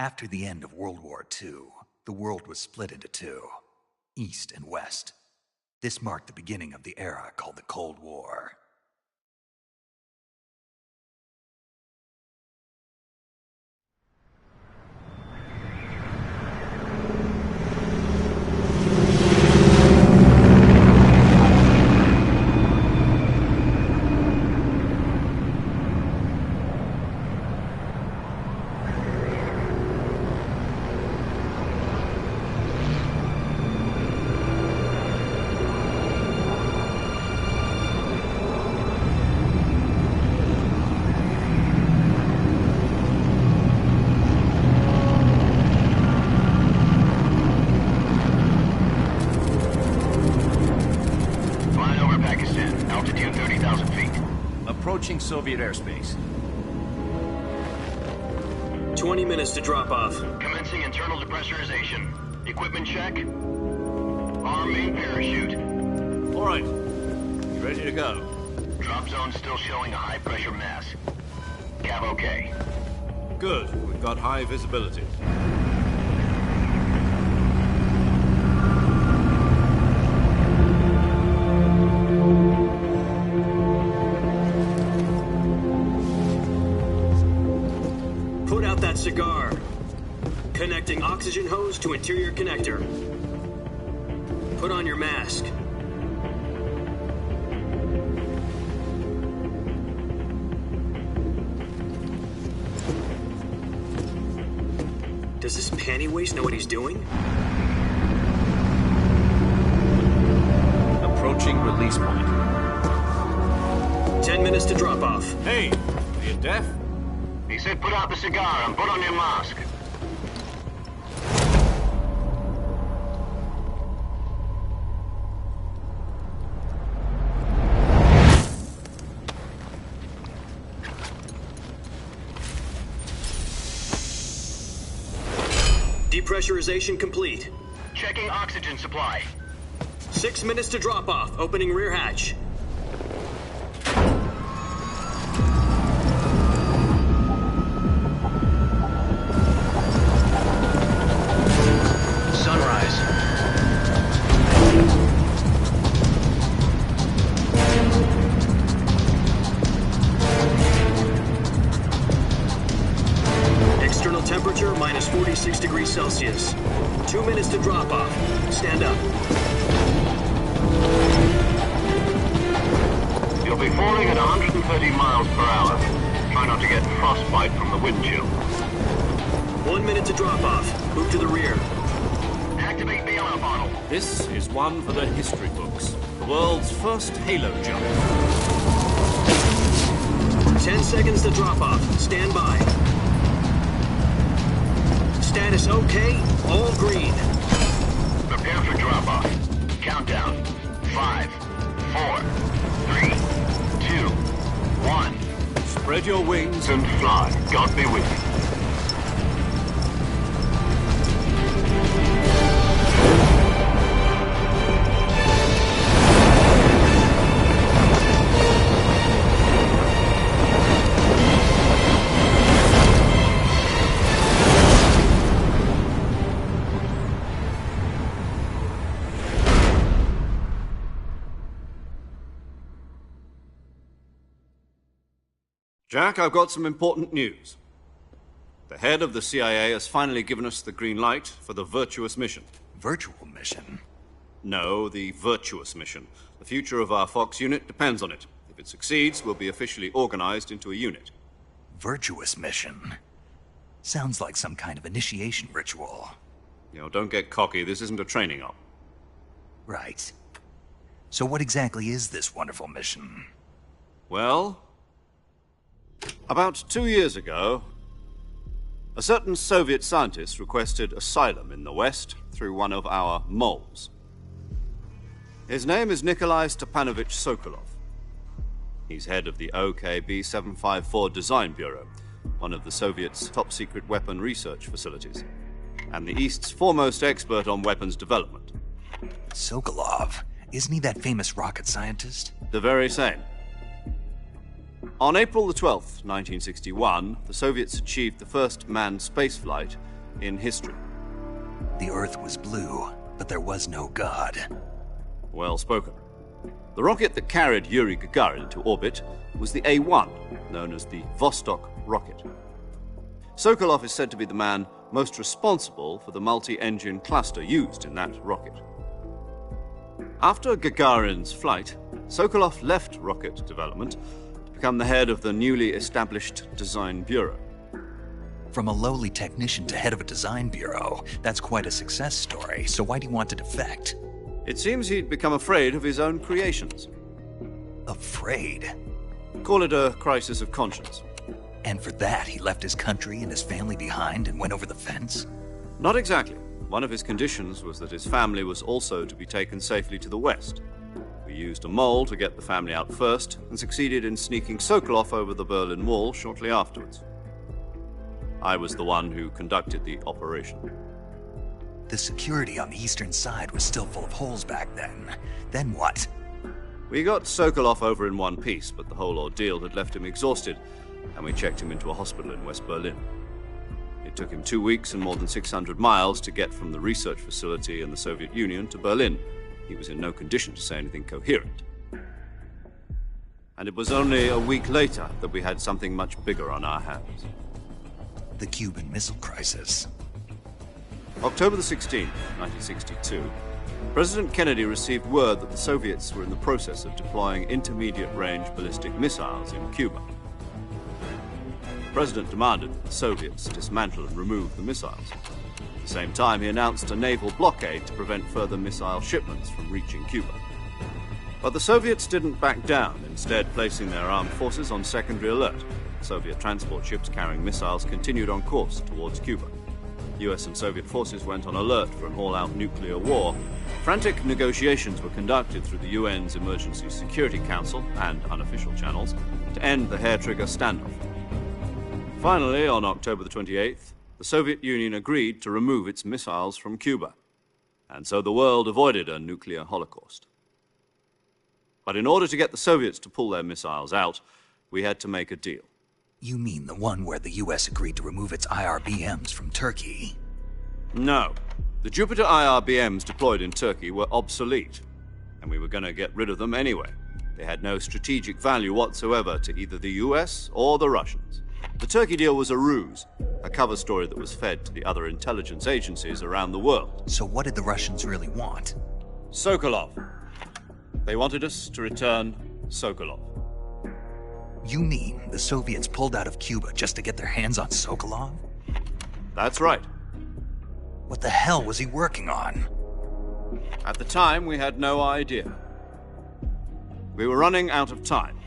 After the end of World War II, the world was split into two, East and West. This marked the beginning of the era called the Cold War. Approaching Soviet airspace. 20 minutes to drop off. Commencing internal depressurization. Equipment check. Arm main parachute. All right. You ready to go? Drop zone still showing a high pressure mass. Cav okay. Good. We've got high visibility. Cigar. Connecting oxygen hose to interior connector. Put on your mask. Does this panty waste know what he's doing? Approaching release point. 10 minutes to drop off. Hey, are you deaf? He said put out the cigar and put on your mask. Depressurization complete. Checking oxygen supply. 6 minutes to drop off. Opening rear hatch. Temperature minus 46 degrees Celsius. 2 minutes to drop off. Stand up. You'll be falling at 130 miles per hour. Try not to get frostbite from the wind chill. 1 minute to drop off. Move to the rear. Activate bailout bottle. This is one for the history books. The world's first halo jump. 10 seconds to drop off. Stand by. Status okay, all green. Prepare for drop-off. Countdown. 5, 4, 3, 2, 1. Spread your wings and fly. God be with you. Jack, I've got some important news. The head of the CIA has finally given us the green light for the Virtuous mission. Virtual mission? No, the Virtuous mission. The future of our Fox unit depends on it. If it succeeds, we'll be officially organized into a unit. Virtuous mission? Sounds like some kind of initiation ritual. You know, don't get cocky. This isn't a training op. Right. So what exactly is this wonderful mission? Well, about 2 years ago, a certain Soviet scientist requested asylum in the West through one of our moles. His name is Nikolai Stepanovich Sokolov. He's head of the OKB 754 Design Bureau, one of the Soviets' top-secret weapon research facilities, and the East's foremost expert on weapons development. Sokolov? Isn't he that famous rocket scientist? The very same. On April the 12th, 1961, the Soviets achieved the first manned spaceflight in history. The Earth was blue, but there was no God. Well spoken. The rocket that carried Yuri Gagarin to orbit was the A-1, known as the Vostok rocket. Sokolov is said to be the man most responsible for the multi-engine cluster used in that rocket. After Gagarin's flight, Sokolov left rocket development to become the head of the newly established Design Bureau. From a lowly technician to head of a design bureau, that's quite a success story, so why do you want to defect? It seems he'd become afraid of his own creations. Afraid? Call it a crisis of conscience. And for that, he left his country and his family behind and went over the fence? Not exactly. One of his conditions was that his family was also to be taken safely to the west. We used a mole to get the family out first and succeeded in sneaking Sokolov over the Berlin Wall shortly afterwards. I was the one who conducted the operation. The security on the eastern side was still full of holes back then. Then what? We got Sokolov over in one piece, but the whole ordeal had left him exhausted, and we checked him into a hospital in West Berlin. It took him 2 weeks and more than 600 miles to get from the research facility in the Soviet Union to Berlin. He was in no condition to say anything coherent. And it was only a week later that we had something much bigger on our hands. The Cuban Missile Crisis. October the 16th, 1962, President Kennedy received word that the Soviets were in the process of deploying intermediate-range ballistic missiles in Cuba. The President demanded that the Soviets dismantle and remove the missiles. At the same time, he announced a naval blockade to prevent further missile shipments from reaching Cuba. But the Soviets didn't back down, instead placing their armed forces on secondary alert. Soviet transport ships carrying missiles continued on course towards Cuba. US and Soviet forces went on alert for an all-out nuclear war. Frantic negotiations were conducted through the UN's Emergency Security Council and unofficial channels to end the hair-trigger standoff. Finally, on October the 28th, the Soviet Union agreed to remove its missiles from Cuba, and so the world avoided a nuclear holocaust. But in order to get the Soviets to pull their missiles out, we had to make a deal. You mean the one where the US agreed to remove its IRBMs from Turkey? No. The Jupiter IRBMs deployed in Turkey were obsolete, and we were going to get rid of them anyway. They had no strategic value whatsoever to either the US or the Russians. The Turkey deal was a ruse, a cover story that was fed to the other intelligence agencies around the world. So what did the Russians really want? Sokolov. They wanted us to return Sokolov. You mean the Soviets pulled out of Cuba just to get their hands on Sokolov? That's right. What the hell was he working on? At the time, we had no idea. We were running out of time.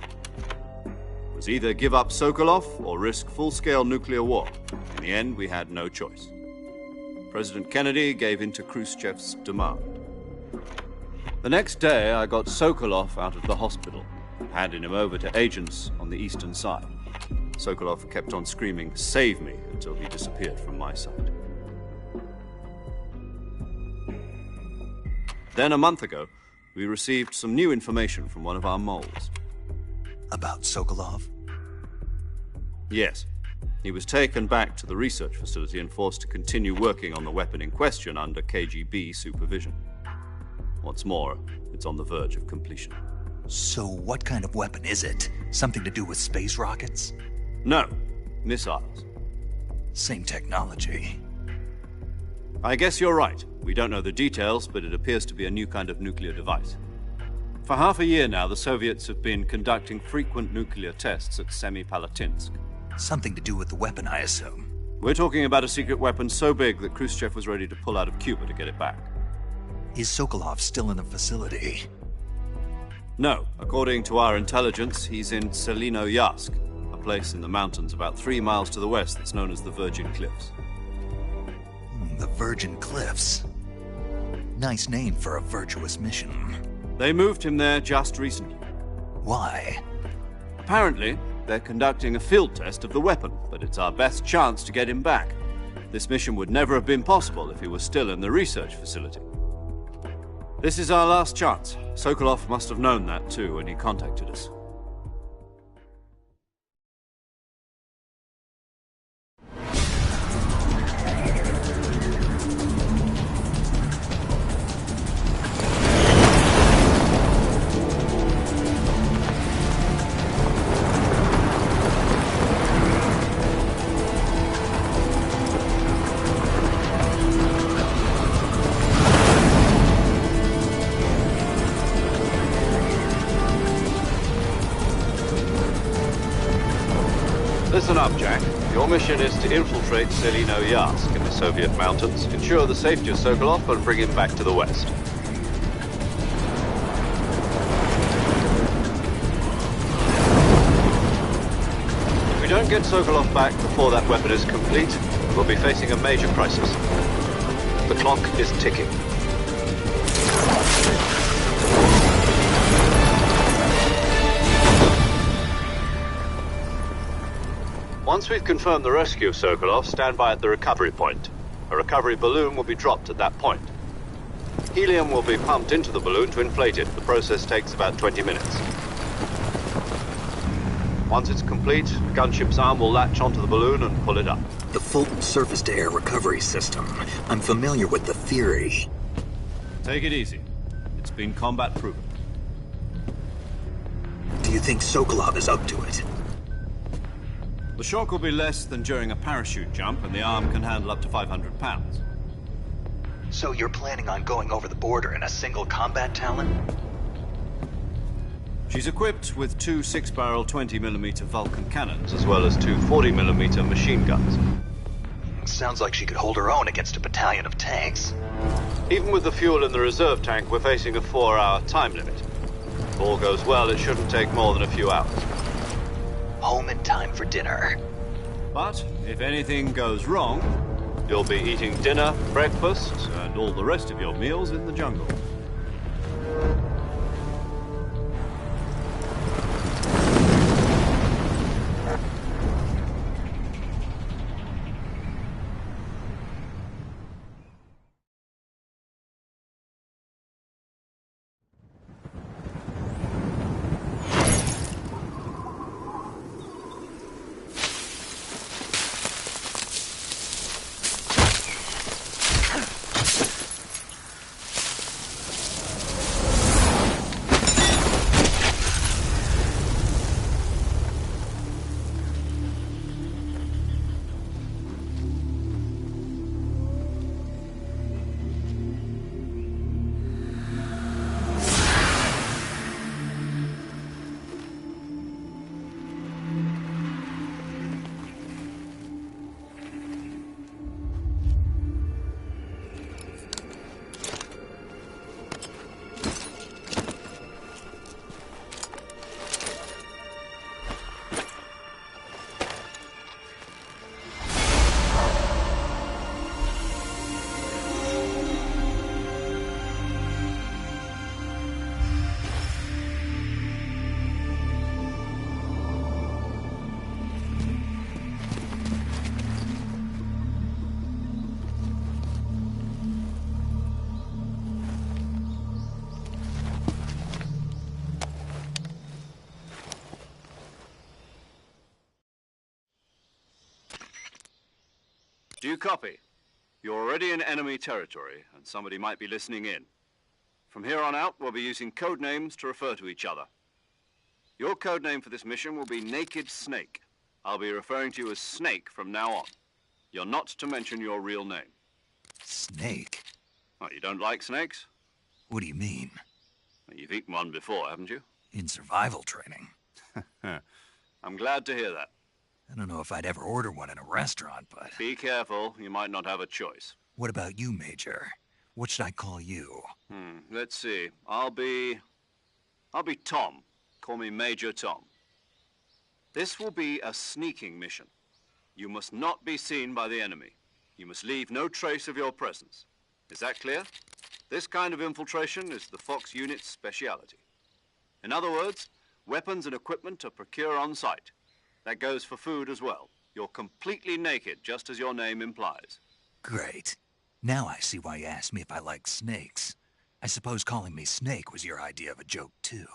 It was either give up Sokolov or risk full-scale nuclear war. In the end, we had no choice. President Kennedy gave in to Khrushchev's demand. The next day, I got Sokolov out of the hospital, handing him over to agents on the eastern side. Sokolov kept on screaming, "Save me," until he disappeared from my sight. Then, a month ago, we received some new information from one of our moles. About Sokolov? Yes. He was taken back to the research facility and forced to continue working on the weapon in question under KGB supervision. What's more, it's on the verge of completion. So what kind of weapon is it? Something to do with space rockets? No, missiles. Same technology. I guess you're right. We don't know the details, but it appears to be a new kind of nuclear device. For half a year now, the Soviets have been conducting frequent nuclear tests at Semipalatinsk. Something to do with the weapon, I assume. We're talking about a secret weapon so big that Khrushchev was ready to pull out of Cuba to get it back. Is Sokolov still in the facility? No. According to our intelligence, he's in Selinoyarsk, a place in the mountains about 3 miles to the west that's known as the Virgin Cliffs. The Virgin Cliffs. Nice name for a virtuous mission. They moved him there just recently. Why? Apparently, they're conducting a field test of the weapon, but it's our best chance to get him back. This mission would never have been possible if he was still in the research facility. This is our last chance. Sokolov must have known that too when he contacted us. Listen up, Jack. Your mission is to infiltrate Selino Yask in the Soviet mountains, ensure the safety of Sokolov, and bring him back to the West. If we don't get Sokolov back before that weapon is complete, we'll be facing a major crisis. The clock is ticking. Once we've confirmed the rescue of Sokolov, stand by at the recovery point. A recovery balloon will be dropped at that point. Helium will be pumped into the balloon to inflate it. The process takes about 20 minutes. Once it's complete, the gunship's arm will latch onto the balloon and pull it up. The Fulton surface-to-air recovery system. I'm familiar with the theory. Take it easy. It's been combat-proven. Do you think Sokolov is up to it? The shock will be less than during a parachute jump, and the arm can handle up to 500 pounds. So you're planning on going over the border in a single combat Talon? She's equipped with two 6-barrel 20mm Vulcan cannons, as well as two 40mm machine guns. Sounds like she could hold her own against a battalion of tanks. Even with the fuel in the reserve tank, we're facing a 4-hour time limit. If all goes well, it shouldn't take more than a few hours. Home in time for dinner. But if anything goes wrong, you'll be eating dinner, breakfast, and all the rest of your meals in the jungle. Do you copy? You're already in enemy territory, and somebody might be listening in. From here on out, we'll be using code names to refer to each other. Your code name for this mission will be Naked Snake. I'll be referring to you as Snake from now on. You're not to mention your real name. Snake? Oh, you don't like snakes? What do you mean? Well, you've eaten one before, haven't you? In survival training. I'm glad to hear that. I don't know if I'd ever order one in a restaurant, but... Be careful, you might not have a choice. What about you, Major? What should I call you? Let's see. I'll be Tom. Call me Major Tom. This will be a sneaking mission. You must not be seen by the enemy. You must leave no trace of your presence. Is that clear? This kind of infiltration is the Fox unit's speciality. In other words, weapons and equipment are procured on site. That goes for food as well. You're completely naked, just as your name implies. Great. Now I see why you asked me if I like snakes. I suppose calling me Snake was your idea of a joke, too.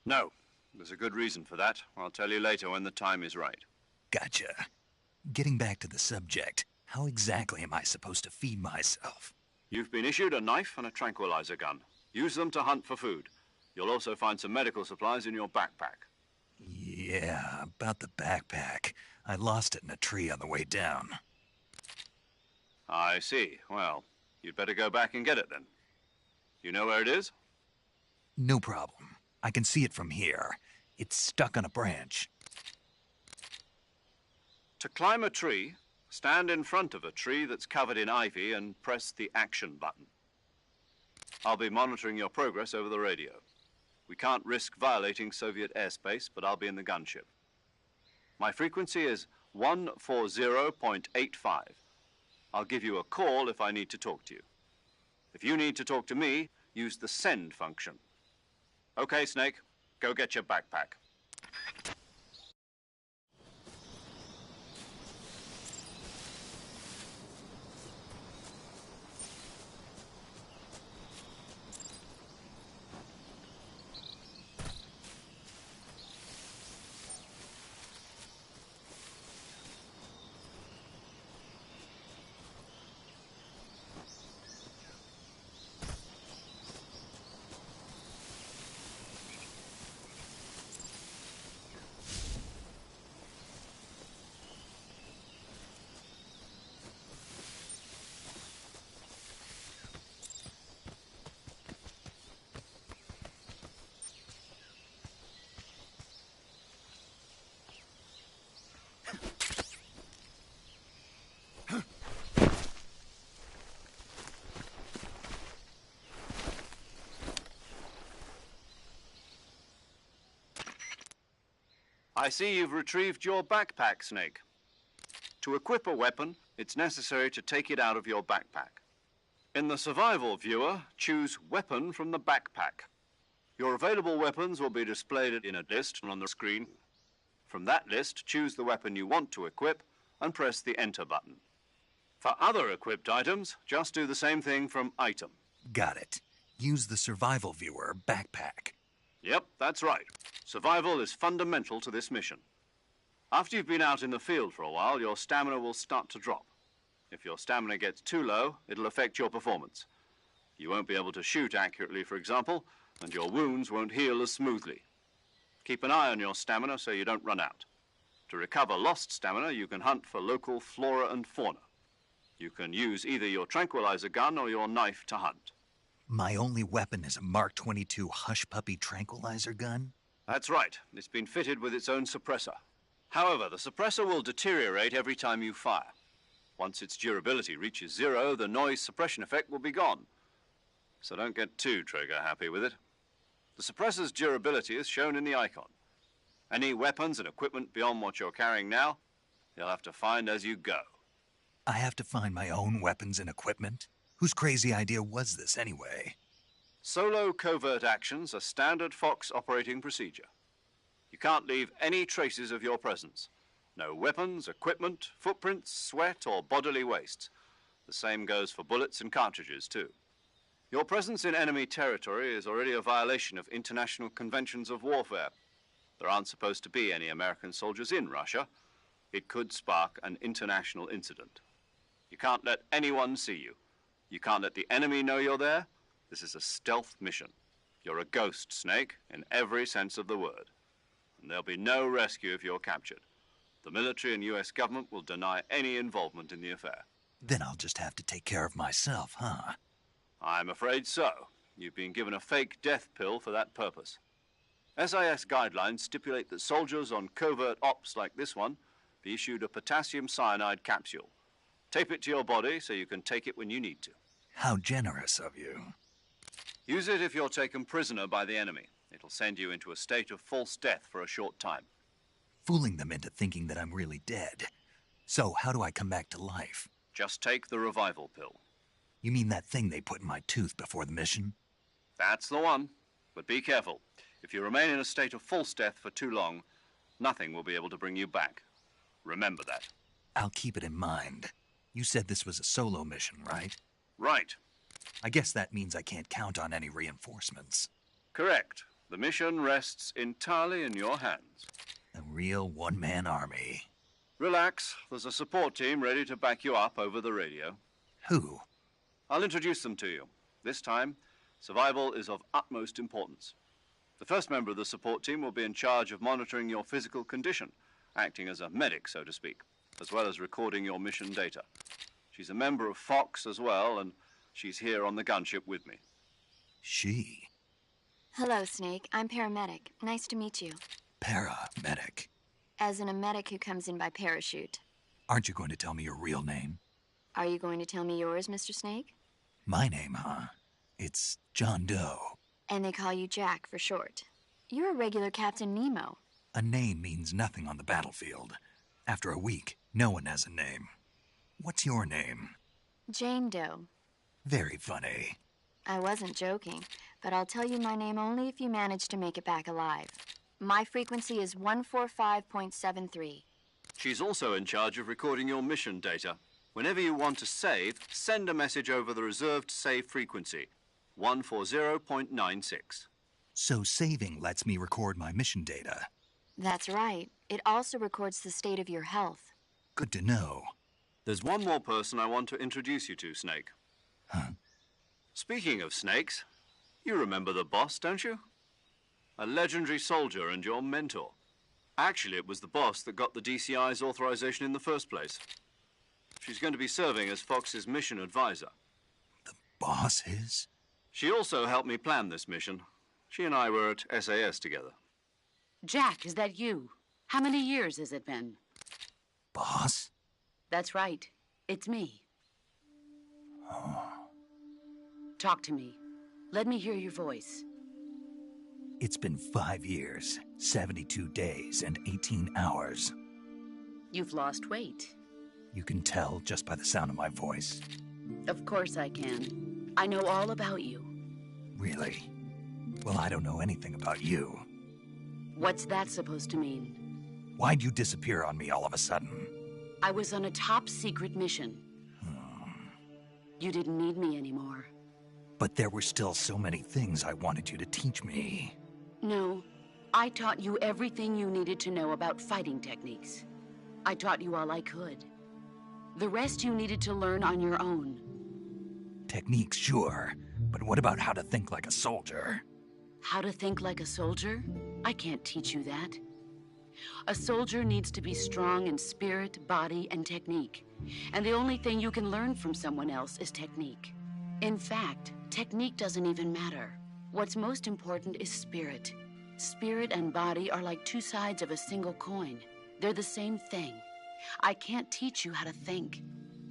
No. There's a good reason for that. I'll tell you later when the time is right. Gotcha. Getting back to the subject, how exactly am I supposed to feed myself? You've been issued a knife and a tranquilizer gun. Use them to hunt for food. You'll also find some medical supplies in your backpack. Yeah, about the backpack. I lost it in a tree on the way down. I see. Well, you'd better go back and get it then. You know where it is? No problem. I can see it from here. It's stuck on a branch. To climb a tree, stand in front of a tree that's covered in ivy and press the action button. I'll be monitoring your progress over the radio. We can't risk violating Soviet airspace, but I'll be in the gunship. My frequency is 140.85. I'll give you a call if I need to talk to you. If you need to talk to me, use the send function. Okay, Snake, go get your backpack. I see you've retrieved your backpack, Snake. To equip a weapon, it's necessary to take it out of your backpack. In the survival viewer, choose Weapon from the backpack. Your available weapons will be displayed in a list on the screen. From that list, choose the weapon you want to equip and press the Enter button. For other equipped items, just do the same thing from Item. Got it. Use the survival viewer backpack. Yep, that's right. Survival is fundamental to this mission. After you've been out in the field for a while, your stamina will start to drop. If your stamina gets too low, it'll affect your performance. You won't be able to shoot accurately, for example, and your wounds won't heal as smoothly. Keep an eye on your stamina so you don't run out. To recover lost stamina, you can hunt for local flora and fauna. You can use either your tranquilizer gun or your knife to hunt. My only weapon is a Mark 22 Hush Puppy tranquilizer gun? That's right. It's been fitted with its own suppressor. However, the suppressor will deteriorate every time you fire. Once its durability reaches 0, the noise suppression effect will be gone. So don't get too trigger-happy with it. The suppressor's durability is shown in the icon. Any weapons and equipment beyond what you're carrying now, you'll have to find as you go. I have to find my own weapons and equipment? Whose crazy idea was this, anyway? Solo covert actions are standard Fox operating procedure. You can't leave any traces of your presence. No weapons, equipment, footprints, sweat, or bodily waste. The same goes for bullets and cartridges, too. Your presence in enemy territory is already a violation of international conventions of warfare. There aren't supposed to be any American soldiers in Russia. It could spark an international incident. You can't let anyone see you. You can't let the enemy know you're there. This is a stealth mission. You're a ghost, Snake, in every sense of the word. And there'll be no rescue if you're captured. The military and U.S. government will deny any involvement in the affair. Then I'll just have to take care of myself, huh? I'm afraid so. You've been given a fake death pill for that purpose. SIS guidelines stipulate that soldiers on covert ops like this one be issued a potassium cyanide capsule. Tape it to your body so you can take it when you need to. How generous of you. Use it if you're taken prisoner by the enemy. It'll send you into a state of false death for a short time. Fooling them into thinking that I'm really dead. So, how do I come back to life? Just take the revival pill. You mean that thing they put in my tooth before the mission? That's the one. But be careful. If you remain in a state of false death for too long, nothing will be able to bring you back. Remember that. I'll keep it in mind. You said this was a solo mission, right? Right. I guess that means I can't count on any reinforcements. Correct. The mission rests entirely in your hands. A real one-man army. Relax. There's a support team ready to back you up over the radio. Who? I'll introduce them to you. This time, survival is of utmost importance. The first member of the support team will be in charge of monitoring your physical condition, acting as a medic, so to speak, as well as recording your mission data. She's a member of Fox as well, and she's here on the gunship with me. She? Hello, Snake. I'm paramedic. Nice to meet you. Paramedic. As in a medic who comes in by parachute. Aren't you going to tell me your real name? Are you going to tell me yours, Mr. Snake? My name, huh? It's John Doe. And they call you Jack for short. You're a regular Captain Nemo. A name means nothing on the battlefield. After a week, no one has a name. What's your name? Jane Doe. Very funny. I wasn't joking, but I'll tell you my name only if you manage to make it back alive. My frequency is 145.73. She's also in charge of recording your mission data. Whenever you want to save, send a message over the reserved save frequency, 140.96. So saving lets me record my mission data. That's right. It also records the state of your health. Good to know. There's one more person I want to introduce you to, Snake. Huh? Speaking of snakes, you remember the boss, don't you? A legendary soldier and your mentor. Actually, it was the boss that got the DCI's authorization in the first place. She's going to be serving as Fox's mission advisor. The boss is? She also helped me plan this mission. She and I were at SAS together. Jack, is that you? How many years has it been? Boss? That's right. It's me. Oh. Talk to me. Let me hear your voice. It's been 5 years, 72 days, and 18 hours. You've lost weight. You can tell just by the sound of my voice. Of course I can. I know all about you. Really? Well, I don't know anything about you. What's that supposed to mean? Why'd you disappear on me all of a sudden? I was on a top-secret mission. You didn't need me anymore. But there were still so many things I wanted you to teach me. No, I taught you everything you needed to know about fighting techniques. I taught you all I could. The rest you needed to learn on your own. Techniques, sure. But what about how to think like a soldier? How to think like a soldier? I can't teach you that. A soldier needs to be strong in spirit, body, and technique. And the only thing you can learn from someone else is technique. In fact, technique doesn't even matter. What's most important is spirit. Spirit and body are like two sides of a single coin. They're the same thing. I can't teach you how to think.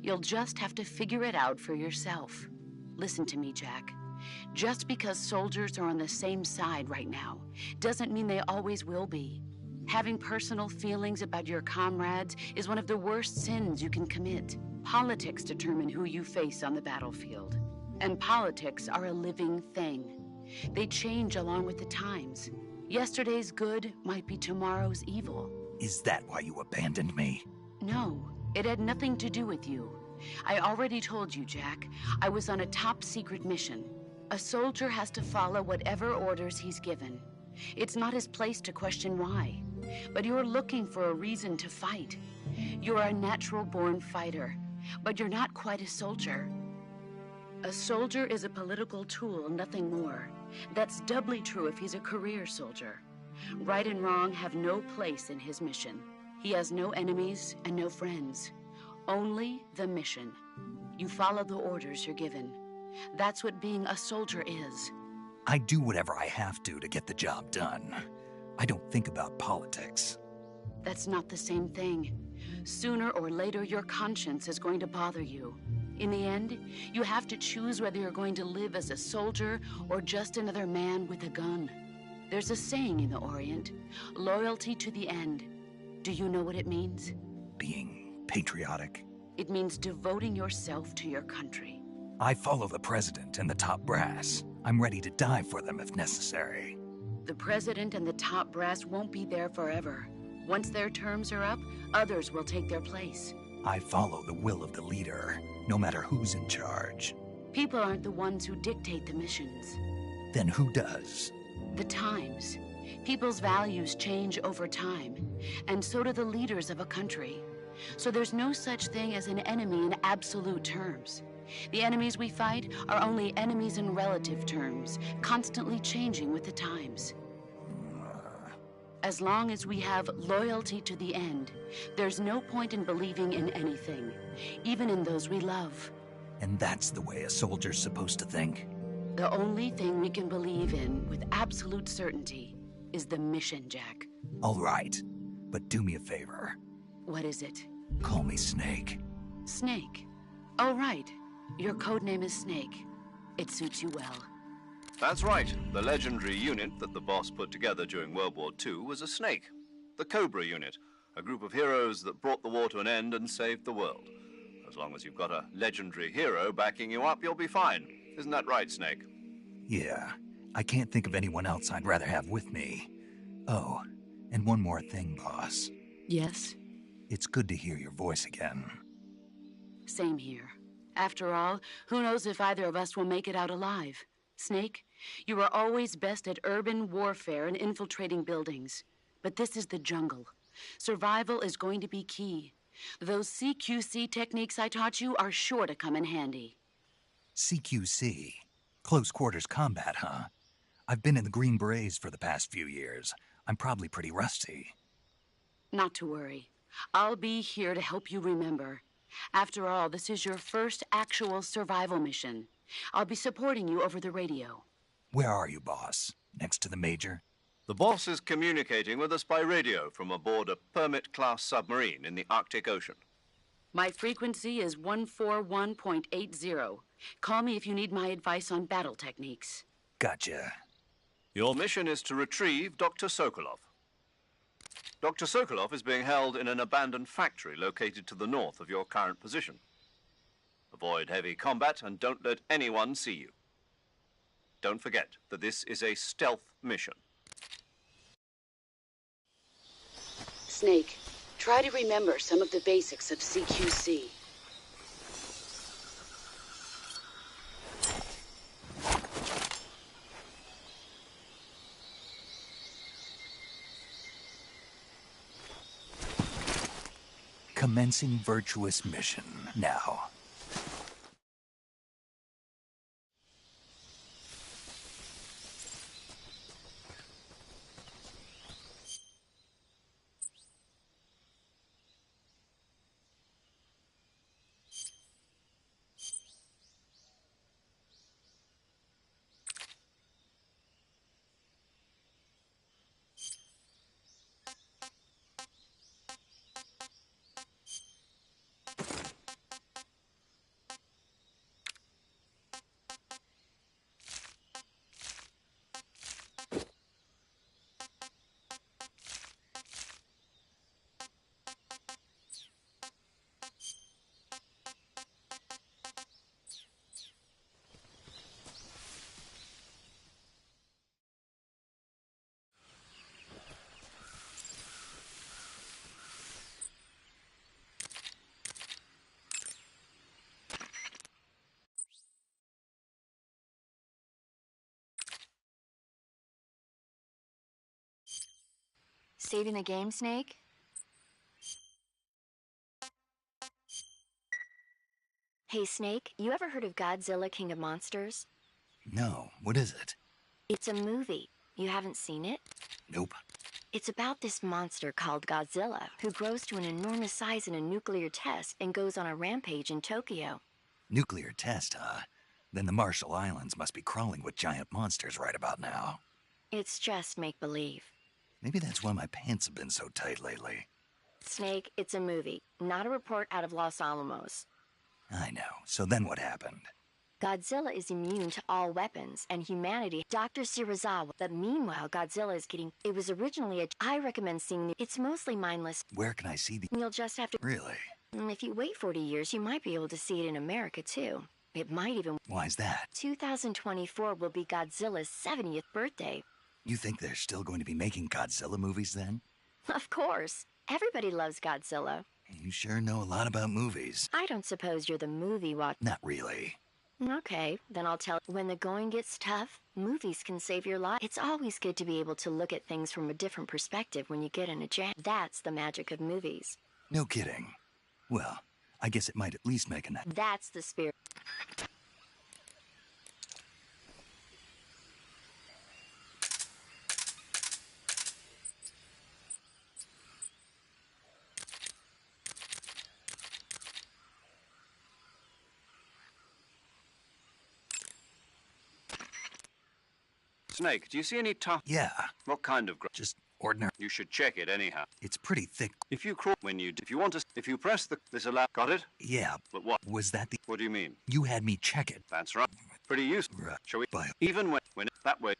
You'll just have to figure it out for yourself. Listen to me, Jack. Just because soldiers are on the same side right now doesn't mean they always will be. Having personal feelings about your comrades is one of the worst sins you can commit. Politics determine who you face on the battlefield. And politics are a living thing. They change along with the times. Yesterday's good might be tomorrow's evil. Is that why you abandoned me? No, it had nothing to do with you. I already told you, Jack. I was on a top-secret mission. A soldier has to follow whatever orders he's given. It's not his place to question why. But you're looking for a reason to fight. You're a natural-born fighter, but you're not quite a soldier. A soldier is a political tool, nothing more. That's doubly true if he's a career soldier. Right and wrong have no place in his mission. He has no enemies and no friends. Only the mission. You follow the orders you're given. That's what being a soldier is. I do whatever I have to get the job done. I don't think about politics. That's not the same thing. Sooner or later, your conscience is going to bother you. In the end, you have to choose whether you're going to live as a soldier or just another man with a gun. There's a saying in the Orient, loyalty to the end. Do you know what it means? Being patriotic. It means devoting yourself to your country. I follow the president and the top brass. I'm ready to die for them if necessary. The president and the top brass won't be there forever. Once their terms are up, others will take their place. I follow the will of the leader, no matter who's in charge. People aren't the ones who dictate the missions. Then who does? The times. People's values change over time, and so do the leaders of a country. So there's no such thing as an enemy in absolute terms. The enemies we fight are only enemies in relative terms, constantly changing with the times. As long as we have loyalty to the end, there's no point in believing in anything, even in those we love. And that's the way a soldier's supposed to think? The only thing we can believe in with absolute certainty is the mission, Jack. All right, but do me a favor. What is it? Call me Snake. Snake. Oh, right. Your code name is Snake. It suits you well. That's right. The legendary unit that the boss put together during World War II was a snake. The Cobra unit, a group of heroes that brought the war to an end and saved the world. As long as you've got a legendary hero backing you up, you'll be fine. Isn't that right, Snake? Yeah, I can't think of anyone else I'd rather have with me. Oh, and one more thing, boss. Yes? It's good to hear your voice again. Same here. After all, who knows if either of us will make it out alive? Snake, you are always best at urban warfare and infiltrating buildings. But this is the jungle. Survival is going to be key. Those CQC techniques I taught you are sure to come in handy. CQC? Close quarters combat, huh? I've been in the Green Berets for the past few years. I'm probably pretty rusty. Not to worry. I'll be here to help you remember. After all, this is your first actual survival mission. I'll be supporting you over the radio. Where are you, boss? Next to the Major? The boss is communicating with us by radio from aboard a Permit-class submarine in the Arctic Ocean. My frequency is 141.80. Call me if you need my advice on battle techniques. Gotcha. Your mission is to retrieve Dr. Sokolov. Dr. Sokolov is being held in an abandoned factory located to the north of your current position. Avoid heavy combat and don't let anyone see you. Don't forget that this is a stealth mission. Snake, try to remember some of the basics of CQC. Commencing virtuous mission now. Saving the game, Snake? Hey, Snake, you ever heard of Godzilla King of Monsters? No, what is it? It's a movie. You haven't seen it? Nope. It's about this monster called Godzilla, who grows to an enormous size in a nuclear test and goes on a rampage in Tokyo. Nuclear test, huh? Then the Marshall Islands must be crawling with giant monsters right about now. It's just make-believe. Maybe that's why my pants have been so tight lately. Snake, it's a movie, not a report out of Los Alamos. I know. So then what happened? Godzilla is immune to all weapons, and humanity, Dr. Shirazawa. But meanwhile, Godzilla is getting... It was originally I recommend seeing it. It's mostly mindless. Where can I see the... You'll just have to... Really? If you wait 40 years, you might be able to see it in America, too. It might even... Why's that? 2024 will be Godzilla's 70th birthday. You think they're still going to be making Godzilla movies then? Of course. Everybody loves Godzilla. You sure know a lot about movies. I don't suppose you're the movie watcher. Not really. Okay, then I'll tell you. When the going gets tough, movies can save your life. It's always good to be able to look at things from a different perspective when you get in a jam. That's the magic of movies. No kidding. Well, I guess it might at least make a night. That's the spirit. Snake, do you see any tough... Yeah, What kind of... just Ordinary. You should check it anyhow. It's pretty thick. If you crawl when you if you want to if you press this allow got it? Yeah. But what? Was that the... What do you mean? You had me check it. That's right. Pretty useful. Right. Shall we? But Even when that way.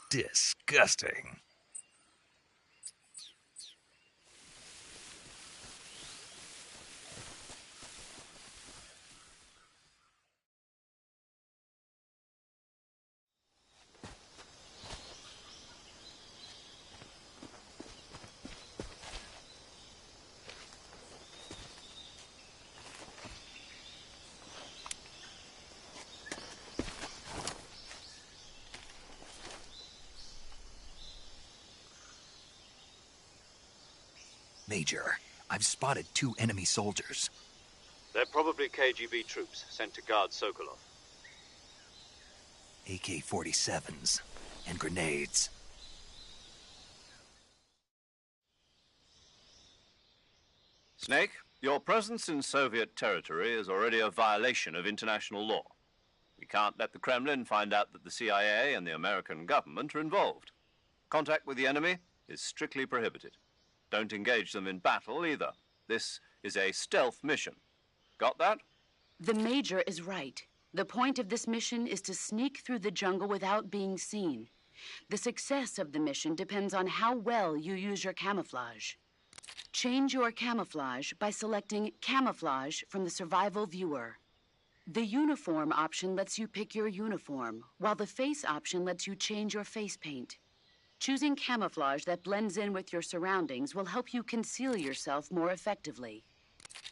disgusting. Major, I've spotted 2 enemy soldiers. They're probably KGB troops sent to guard Sokolov. AK-47s and grenades. Snake, your presence in Soviet territory is already a violation of international law. We can't let the Kremlin find out that the CIA and the American government are involved. Contact with the enemy is strictly prohibited. Don't engage them in battle either. This is a stealth mission. Got that? The Major is right. The point of this mission is to sneak through the jungle without being seen. The success of the mission depends on how well you use your camouflage. Change your camouflage by selecting Camouflage from the Survival Viewer. The Uniform option lets you pick your uniform, while the Face option lets you change your face paint. Choosing camouflage that blends in with your surroundings will help you conceal yourself more effectively.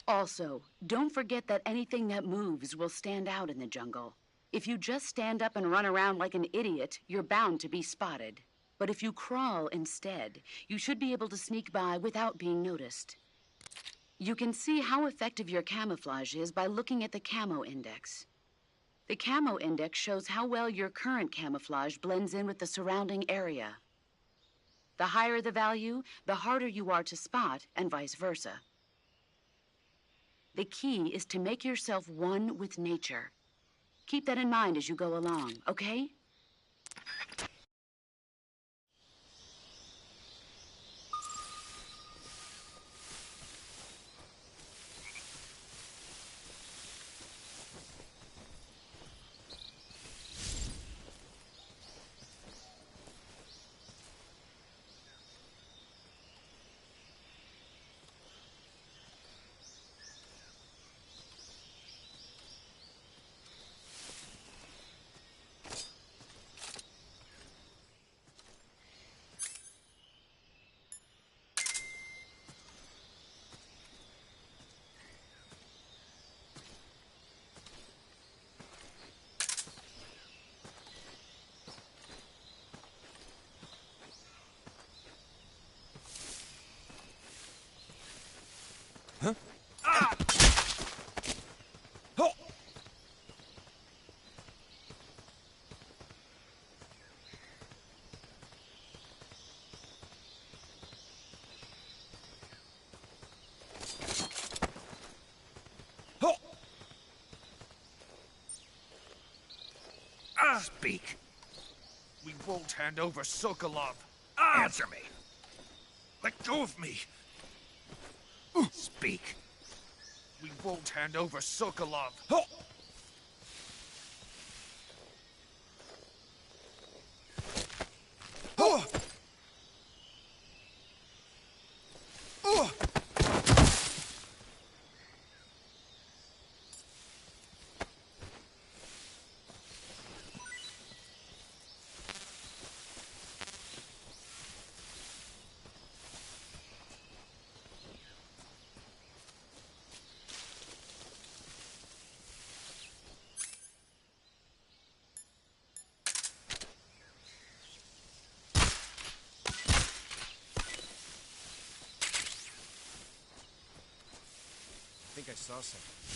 Also, don't forget that anything that moves will stand out in the jungle. If you just stand up and run around like an idiot, you're bound to be spotted. But if you crawl instead, you should be able to sneak by without being noticed. You can see how effective your camouflage is by looking at the Camo Index. The Camo Index shows how well your current camouflage blends in with the surrounding area. The higher the value, the harder you are to spot, and vice versa. The key is to make yourself one with nature. Keep that in mind as you go along, okay? Speak. We won't hand over Sokolov. Answer me. Let go of me. Speak. We won't hand over Sokolov. I think I saw something.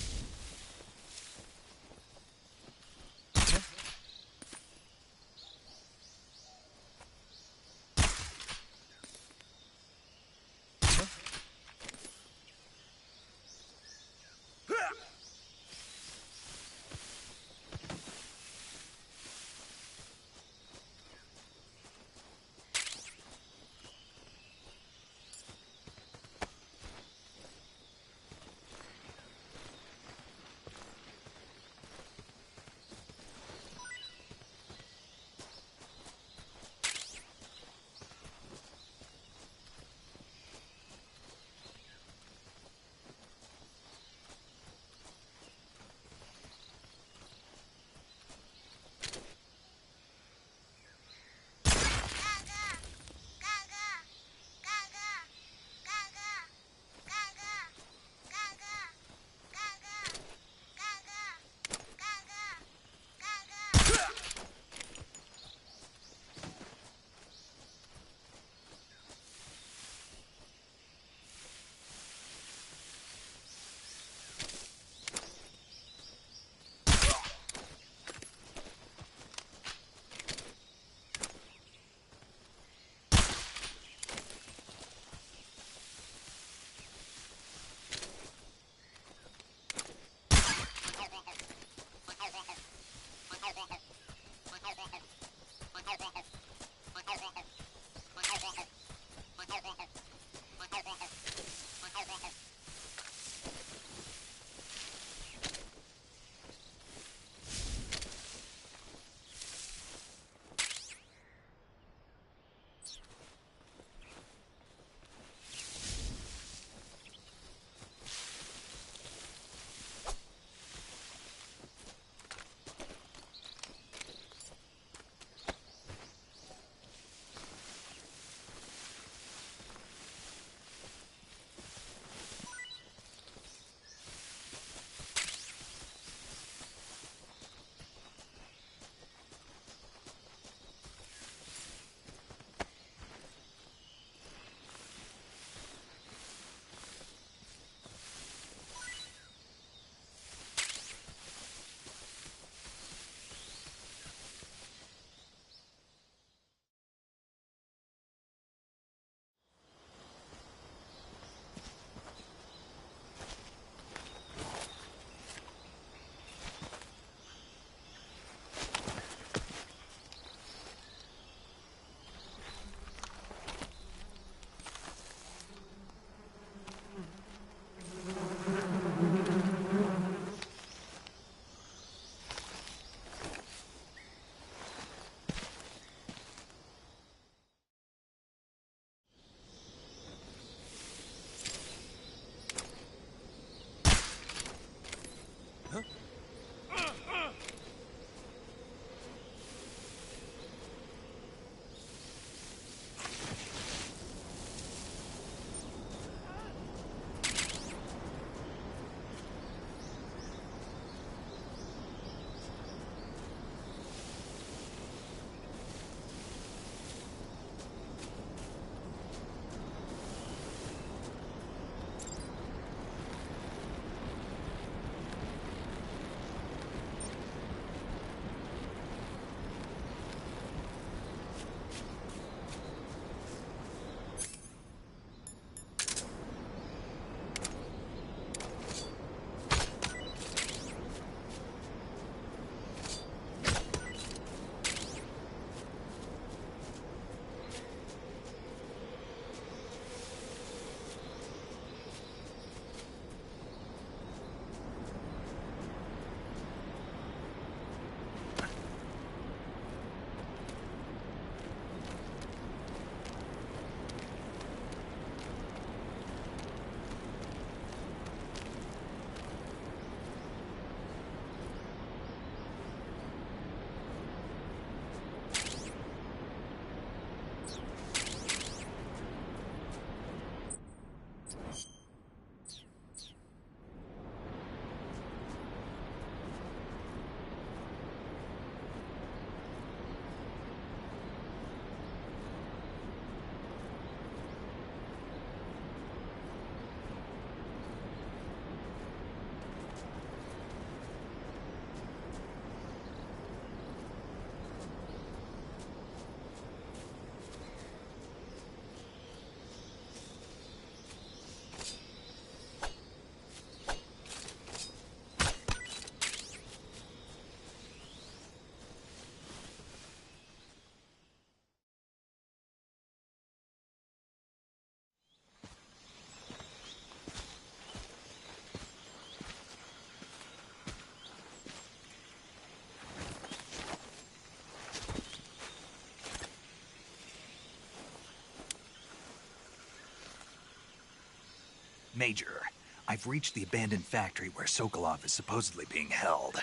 Major, I've reached the abandoned factory where Sokolov is supposedly being held.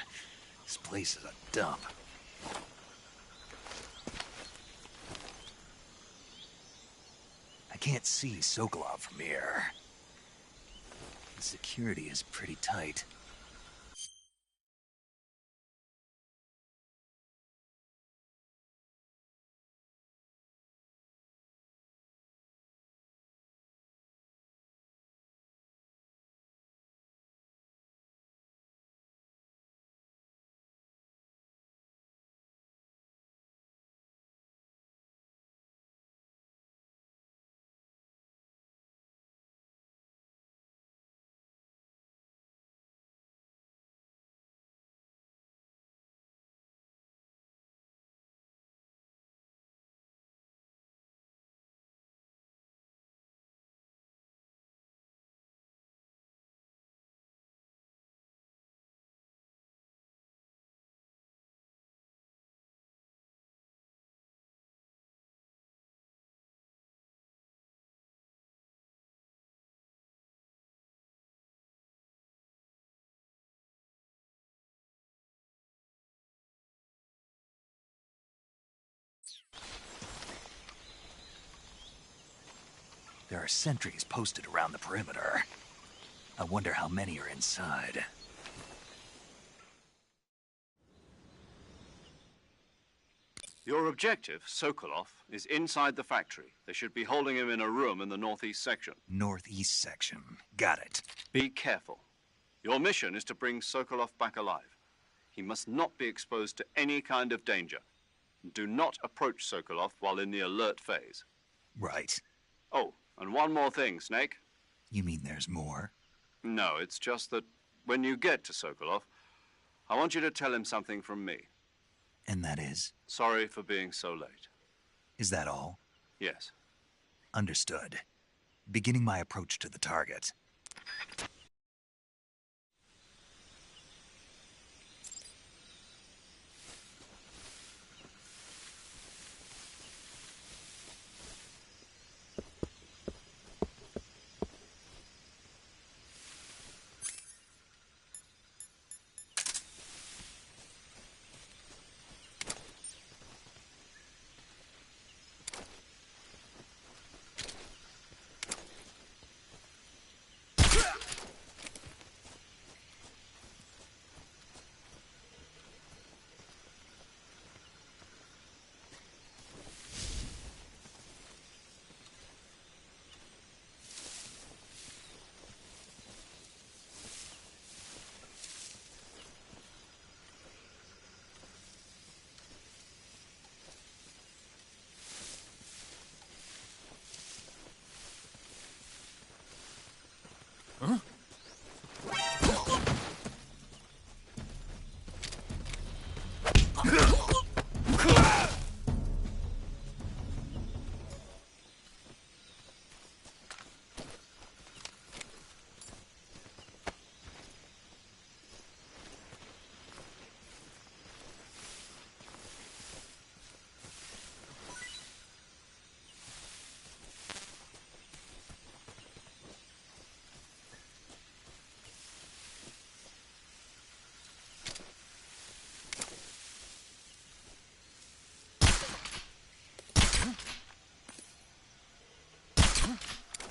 This place is a dump. I can't see Sokolov from here. The security is pretty tight. There are sentries posted around the perimeter. I wonder how many are inside. Your objective, Sokolov, is inside the factory. They should be holding him in a room in the northeast section. Northeast section. Got it. Be careful. Your mission is to bring Sokolov back alive. He must not be exposed to any kind of danger. Do not approach Sokolov while in the alert phase. Right. Oh, and one more thing, Snake. You mean there's more? No, it's just that when you get to Sokolov, I want you to tell him something from me. And that is? Sorry for being so late. Is that all? Yes. Understood. Beginning my approach to the target.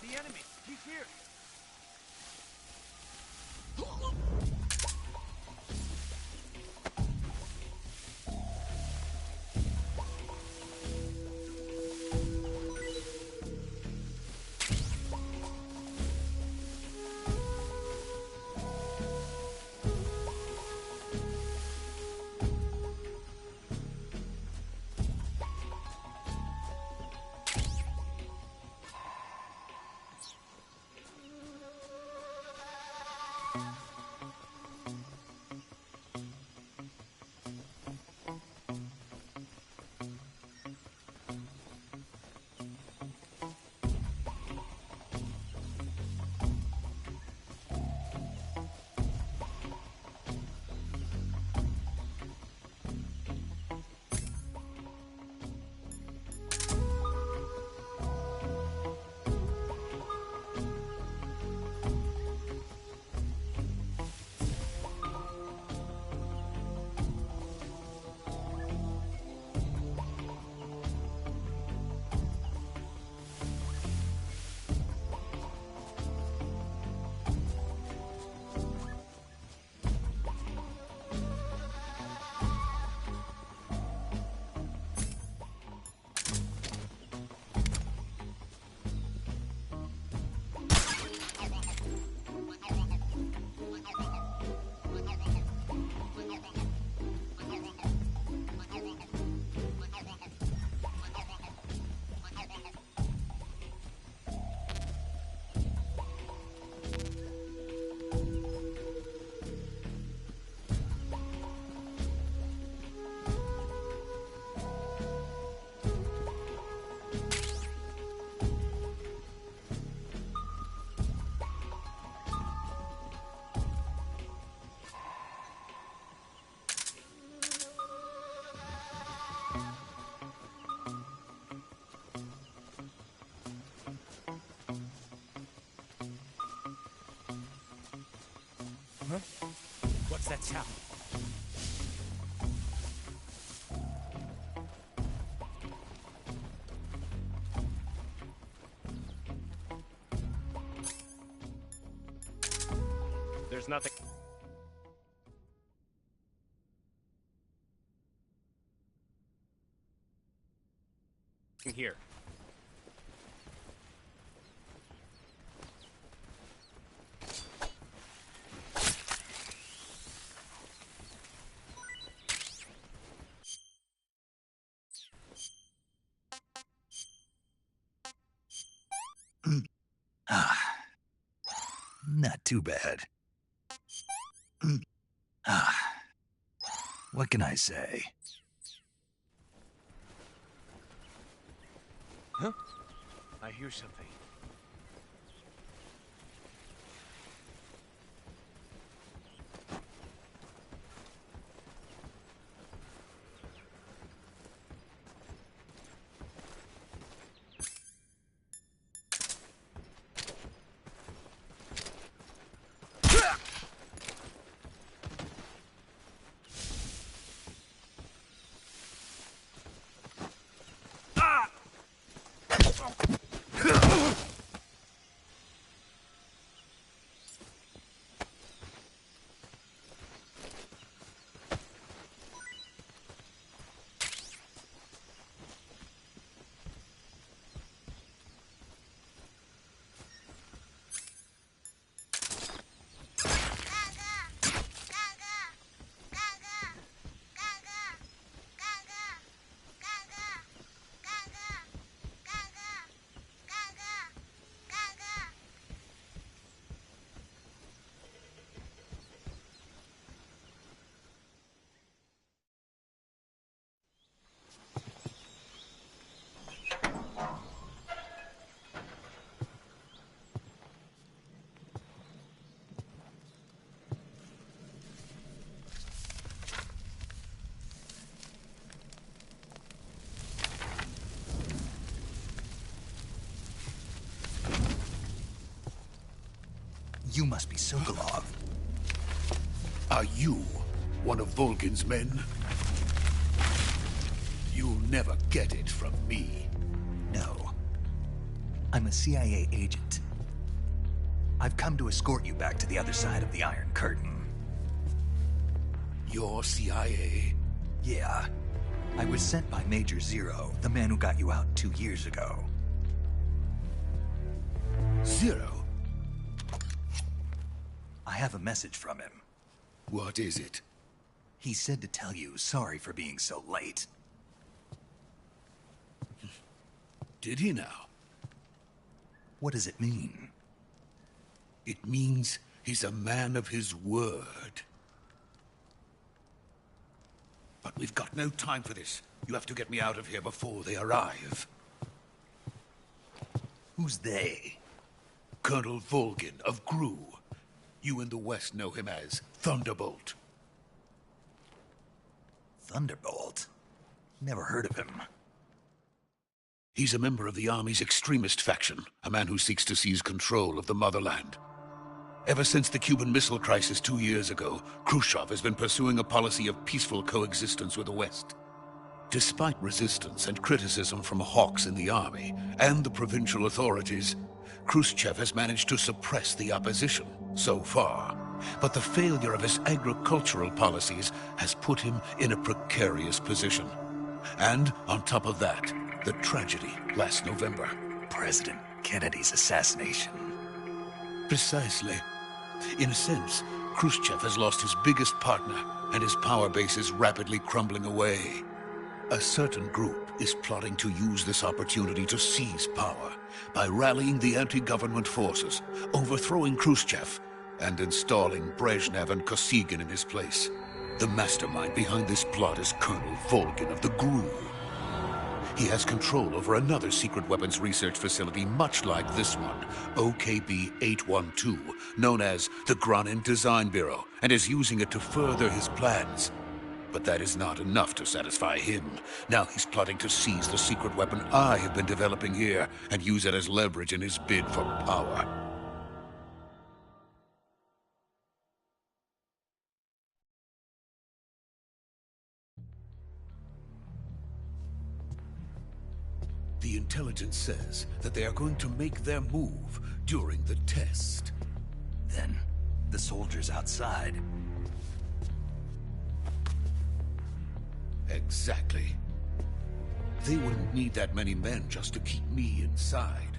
The enemy! He's here! Huh? What's that sound? There's nothing here. Not too bad. What can I say? Huh? I hear something. You must be Sokolov. Are you one of Volgin's men? You'll never get it from me. No. I'm a CIA agent. I've come to escort you back to the other side of the Iron Curtain. You're CIA? Yeah. I was sent by Major Zero, the man who got you out 2 years ago. Zero? I have a message from him. What is it? He said to tell you sorry for being so late. Did he now? What does it mean? It means he's a man of his word. But we've got no time for this. You have to get me out of here before they arrive. Who's they? Colonel Volgin of GRU. You in the West know him as Thunderbolt. Thunderbolt? Never heard of him. He's a member of the Army's extremist faction, a man who seeks to seize control of the motherland. Ever since the Cuban Missile Crisis 2 years ago, Khrushchev has been pursuing a policy of peaceful coexistence with the West. Despite resistance and criticism from hawks in the army and the provincial authorities, Khrushchev has managed to suppress the opposition so far. But the failure of his agricultural policies has put him in a precarious position. And on top of that, the tragedy last November. President Kennedy's assassination. Precisely. In a sense, Khrushchev has lost his biggest partner, and his power base is rapidly crumbling away. A certain group is plotting to use this opportunity to seize power by rallying the anti-government forces, overthrowing Khrushchev, and installing Brezhnev and Kosygin in his place. The mastermind behind this plot is Colonel Volgin of the GRU. He has control over another secret weapons research facility much like this one, OKB-812, known as the Granin Design Bureau, and is using it to further his plans. But that is not enough to satisfy him. Now he's plotting to seize the secret weapon I have been developing here and use it as leverage in his bid for power. The intelligence says that they are going to make their move during the test. Then, the soldiers outside. Exactly. They wouldn't need that many men just to keep me inside.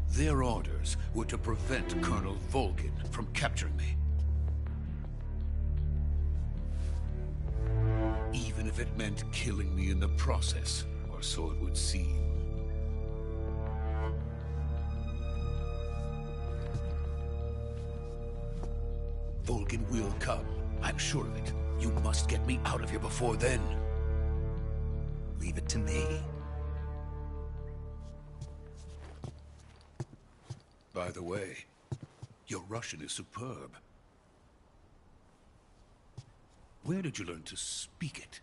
Their orders were to prevent Colonel Volgin from capturing me. Even if it meant killing me in the process, or so it would seem. Volgin will come. I'm sure of it. You must get me out of here before then. Leave it to me. By the way, your Russian is superb. Where did you learn to speak it?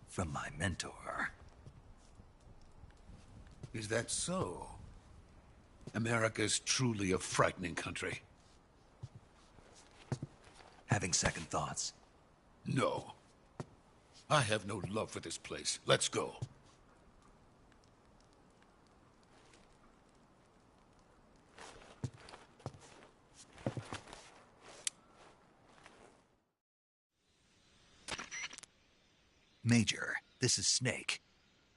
From my mentor. Is that so? America's truly a frightening country. Having second thoughts? No. I have no love for this place. Let's go. Major, this is Snake.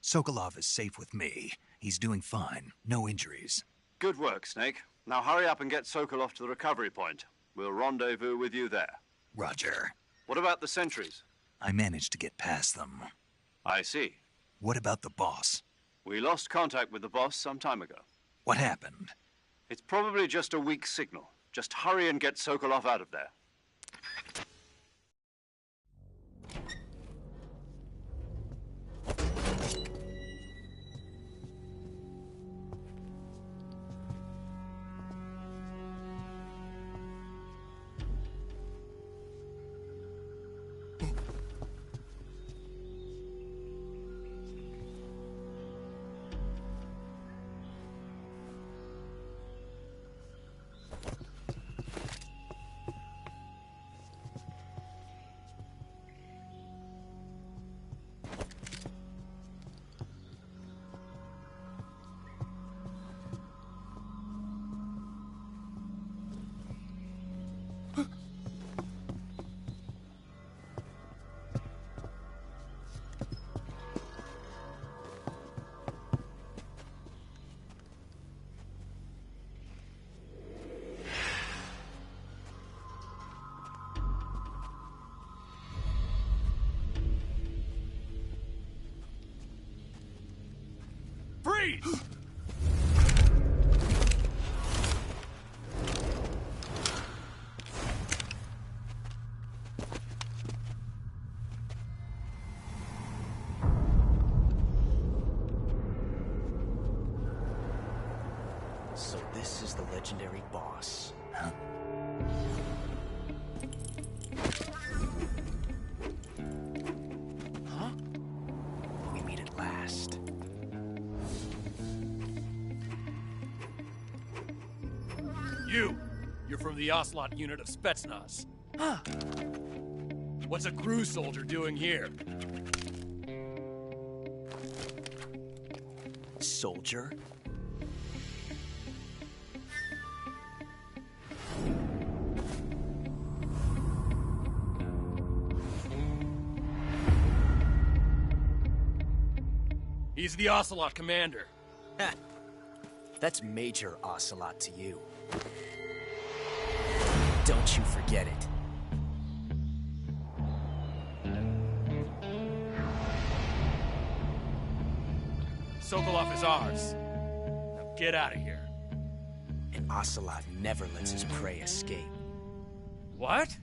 Sokolov is safe with me. He's doing fine. No injuries. Good work, Snake. Now hurry up and get Sokolov to the recovery point. We'll rendezvous with you there. Roger. What about the sentries? I managed to get past them. I see. What about the boss? We lost contact with the boss some time ago. What happened? It's probably just a weak signal. Just hurry and get Sokolov out of there. Freeze! So this is the legendary boss. Huh? Huh? We meet at last. You're from the Ocelot unit of Spetsnaz. Huh. What's a crew soldier doing here? Soldier? He's the Ocelot commander. Ha. That's Major Ocelot to you. Don't you forget it. Sokolov is ours. Now get out of here. And Ocelot never lets his prey escape. What?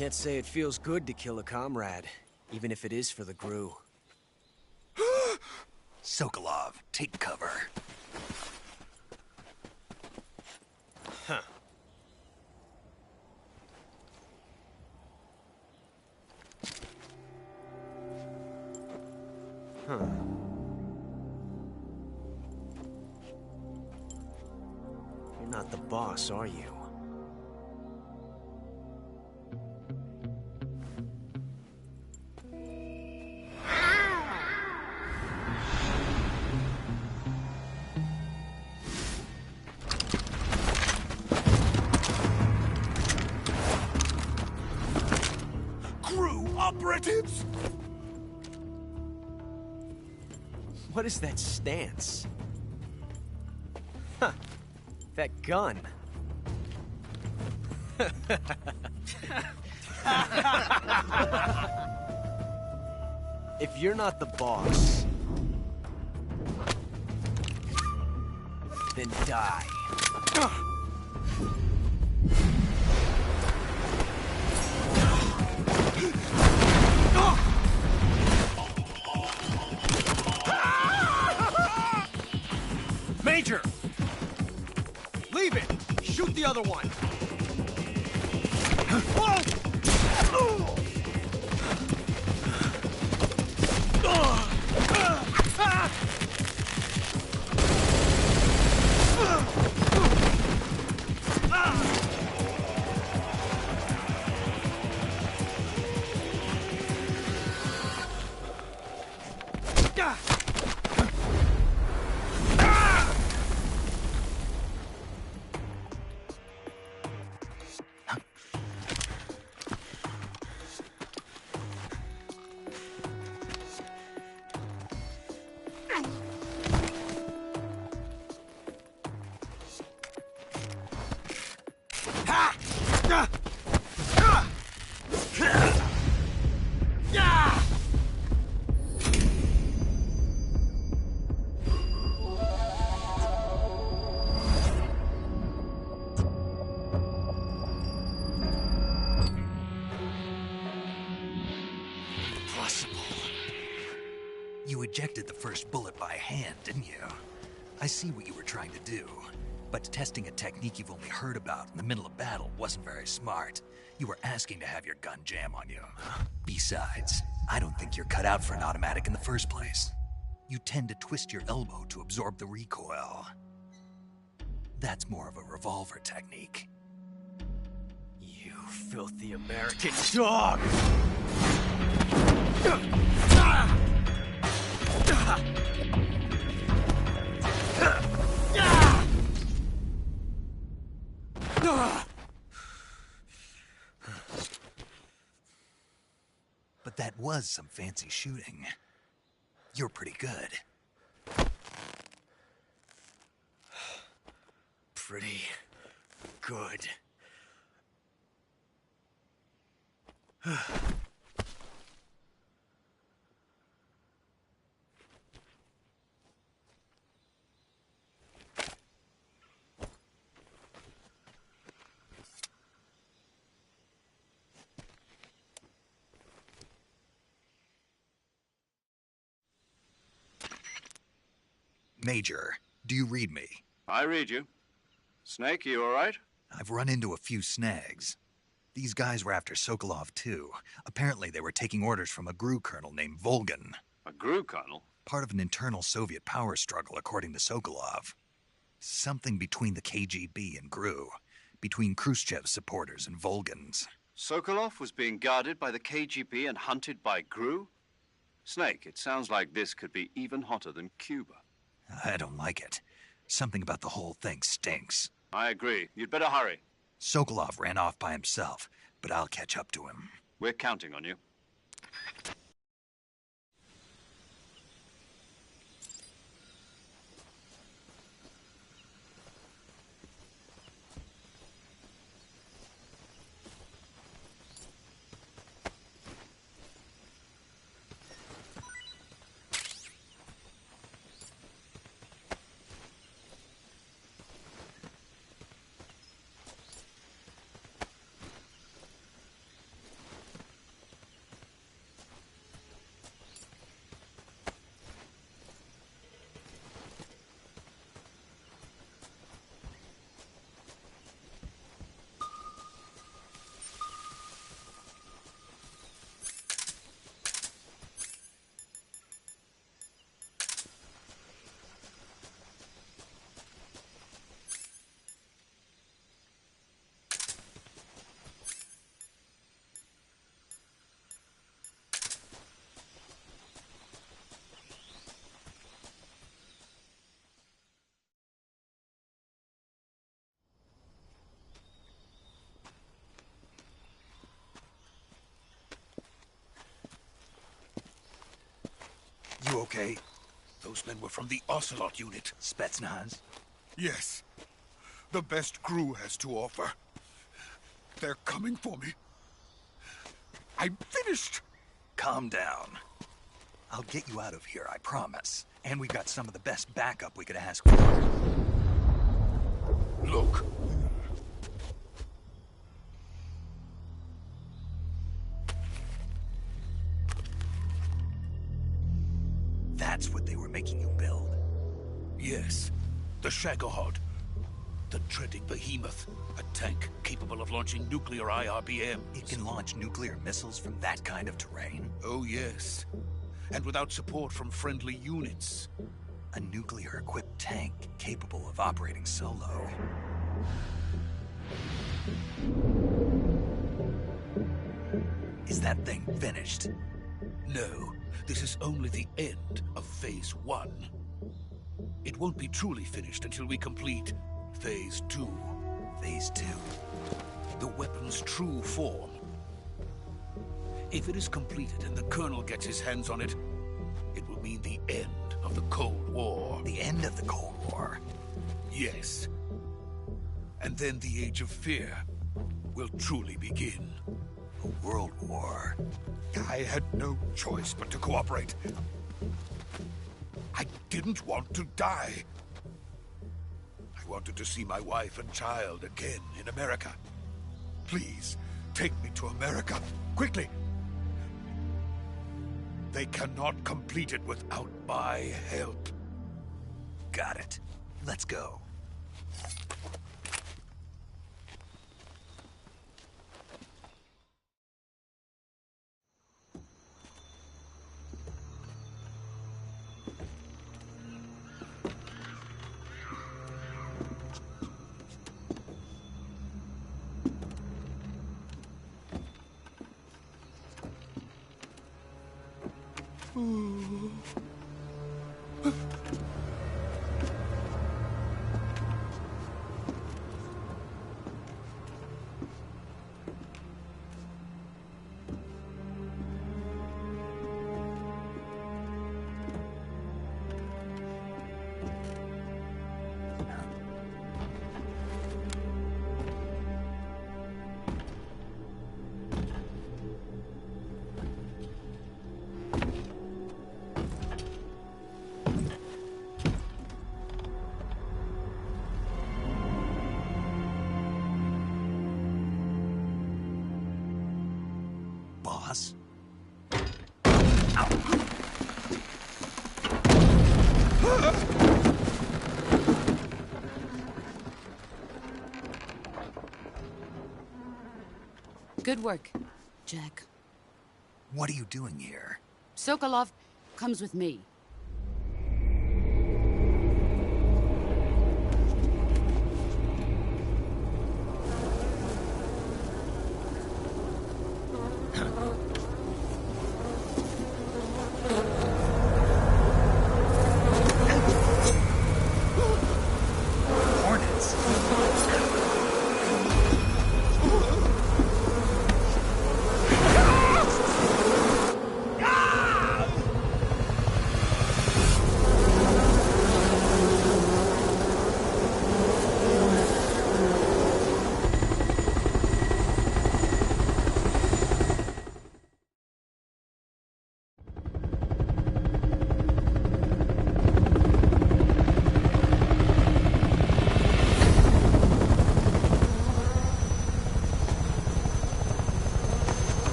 Can't say it feels good to kill a comrade, even if it is for the GRU. Sokolov, take cover. Huh. Huh. You're not the boss, are you? GRU operatives! What is that stance? Huh. That gun. If you're not the boss, then die. Major! Leave it! Shoot the other one! You ejected the first bullet by hand, didn't you? I see what you were trying to do. But testing a technique you've only heard about in the middle of battle wasn't very smart. You were asking to have your gun jam on you. Besides, I don't think you're cut out for an automatic in the first place. You tend to twist your elbow to absorb the recoil. That's more of a revolver technique. You filthy American dog! But that was some fancy shooting. You're pretty good. Pretty good. Major, do you read me? I read you. Snake, you all right? I've run into a few snags. These guys were after Sokolov, too. Apparently they were taking orders from a GRU colonel named Volgin. A GRU colonel? Part of an internal Soviet power struggle, according to Sokolov. Something between the KGB and GRU. Between Khrushchev's supporters and Volgin's. Sokolov was being guarded by the KGB and hunted by GRU? Snake, it sounds like this could be even hotter than Cuba. I don't like it. Something about the whole thing stinks. I agree. You'd better hurry. Sokolov ran off by himself, but I'll catch up to him. We're counting on you. You okay? Those men were from the Ocelot unit. Spetsnaz? Yes. The best crew has to offer. They're coming for me. I'm finished. Calm down. I'll get you out of here, I promise. And we've got some of the best backup we could ask for. Look. That's what they were making you build? Yes. The Shagohod. The dreaded behemoth. A tank capable of launching nuclear IRBMs. It can launch nuclear missiles from that kind of terrain? Oh, yes. And without support from friendly units. A nuclear-equipped tank capable of operating solo. Is that thing finished? No. This is only the end of Phase 1. It won't be truly finished until we complete Phase 2. Phase 2? The weapon's true form. If it is completed and the Colonel gets his hands on it, it will mean the end of the Cold War. The end of the Cold War? Yes. And then the Age of Fear will truly begin. A world war? I had no choice but to cooperate. I didn't want to die. I wanted to see my wife and child again in America. Please, take me to America, quickly. They cannot complete it without my help. Got it. Let's go. Boss? Good work, Jack. What are you doing here? Sokolov comes with me.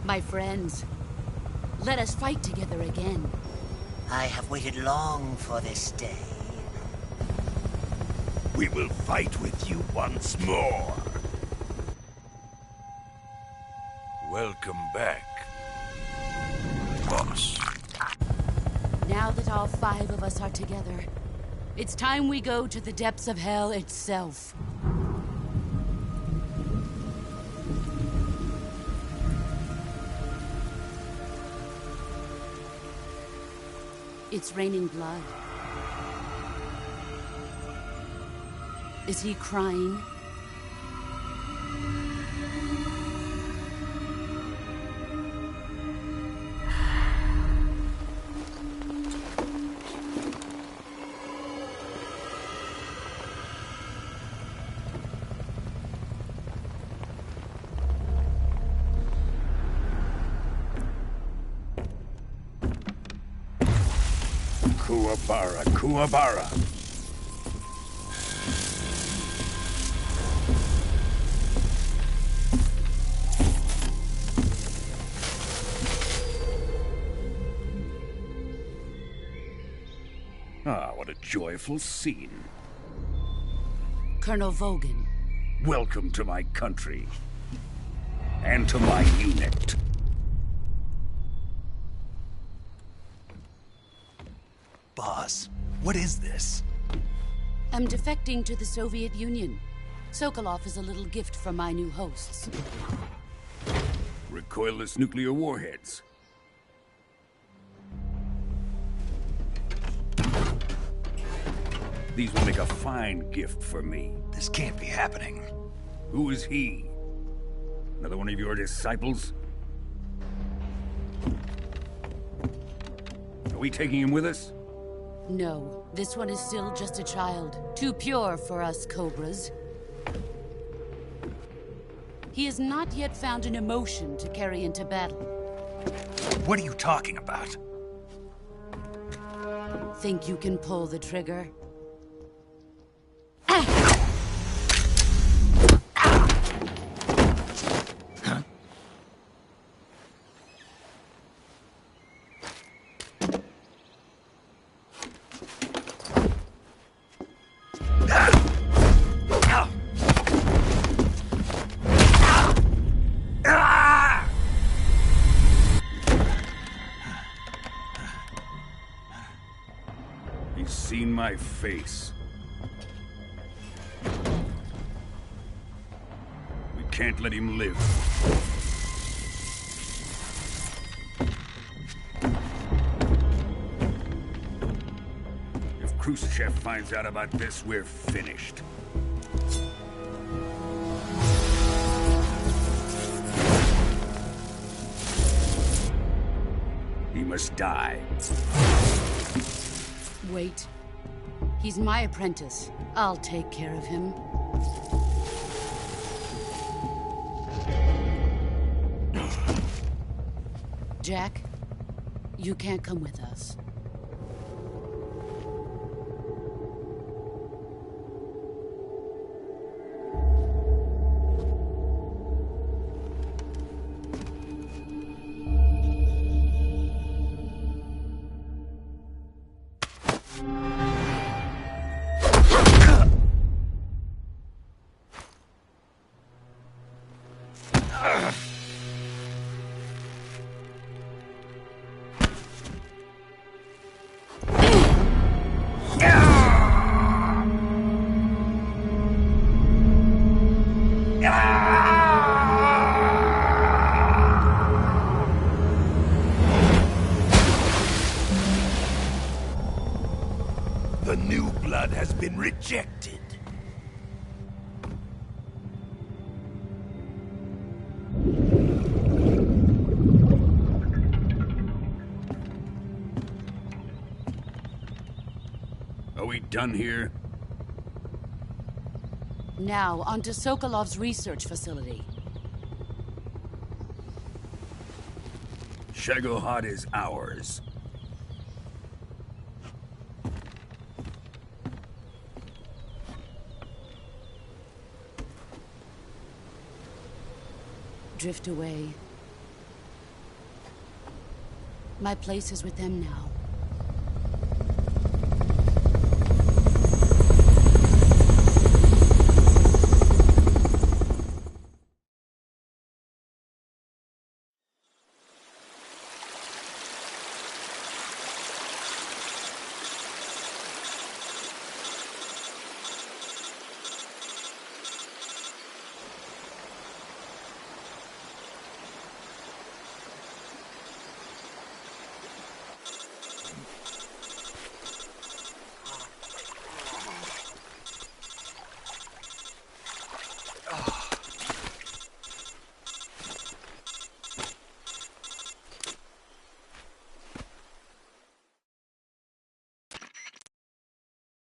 My friends, let us fight together again. I have waited long for this day. We will fight with you once more. Welcome back, boss. Now that all 5 of us are together, it's time we go to the depths of hell itself. It's raining blood. Is he crying? Kuwabara, Kuwabara. Ah, what a joyful scene. Colonel Vogan. Welcome to my country. And to my unit. Boss, what is this? I'm defecting to the Soviet Union. Sokolov is a little gift from my new hosts. Recoilless nuclear warheads. These will make a fine gift for me. This can't be happening. Who is he? Another one of your disciples? Are we taking him with us? No, this one is still just a child. Too pure for us Cobras. He has not yet found an emotion to carry into battle. What are you talking about? Think you can pull the trigger? He's seen my face. We can't let him live. If Khrushchev finds out about this, we're finished. He must die. Wait. He's my apprentice. I'll take care of him. Jack, you can't come with us. The new blood has been rejected. Are we done here? Now, onto Sokolov's research facility. Shagohod is ours. Drift away. My place is with them now.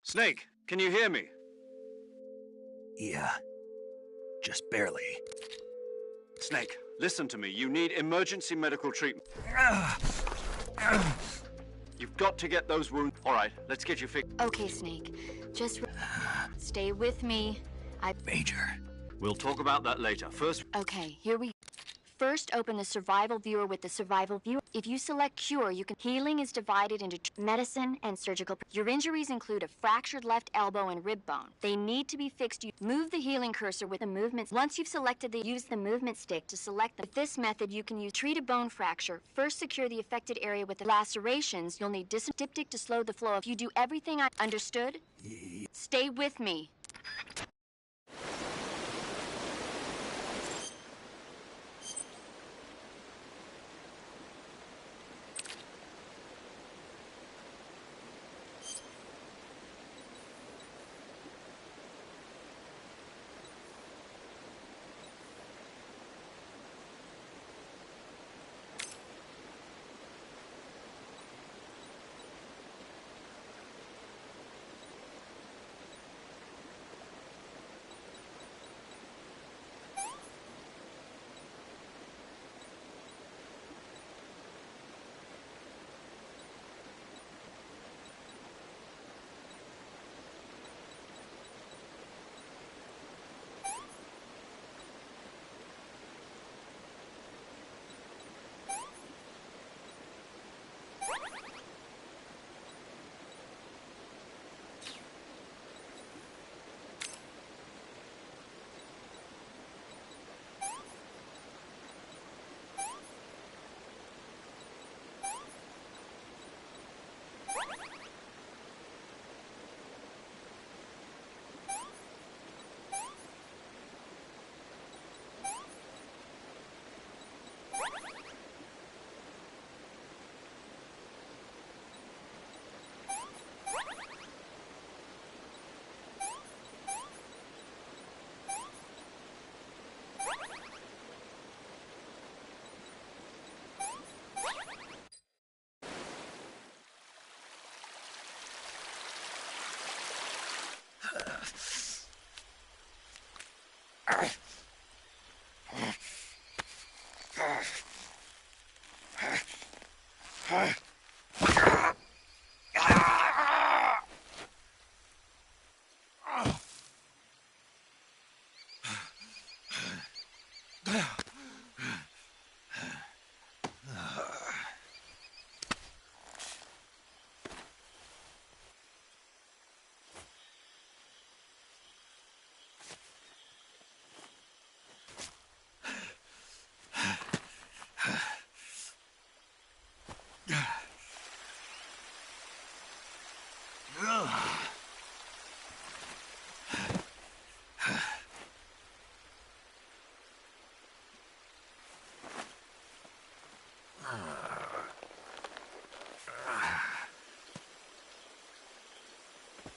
Snake, can you hear me? Yeah. Just barely. Snake, listen to me. You need emergency medical treatment. You've got to get those wounds. All right, let's get you fixed. Okay, Snake. Just stay with me. Major. We'll talk about that later. First... Okay, here we... First, open the survival viewer with the survival viewer. If you select cure, you can... Healing is divided into medicine and surgical. Your injuries include a fractured left elbow and rib bone. They need to be fixed. You move the healing cursor with the movements. Once you've selected use the movement stick to select them. With this method, you can treat a bone fracture. First, secure the affected area with the lacerations. You'll need diptych to slow the flow. If you do everything I understood, stay with me.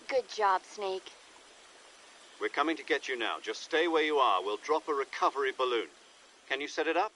Good job, Snake. We're coming to get you now. Just stay where you are. We'll drop a recovery balloon. Can you set it up?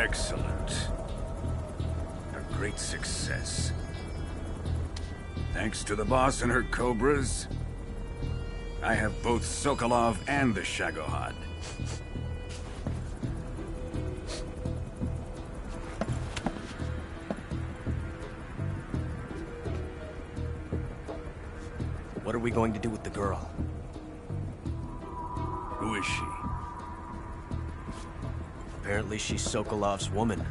Excellent. A great success. Thanks to the boss and her Cobras, I have both Sokolov and the Shagohod. What are we going to do with the girl? Who is she? Apparently she's Sokolov's woman.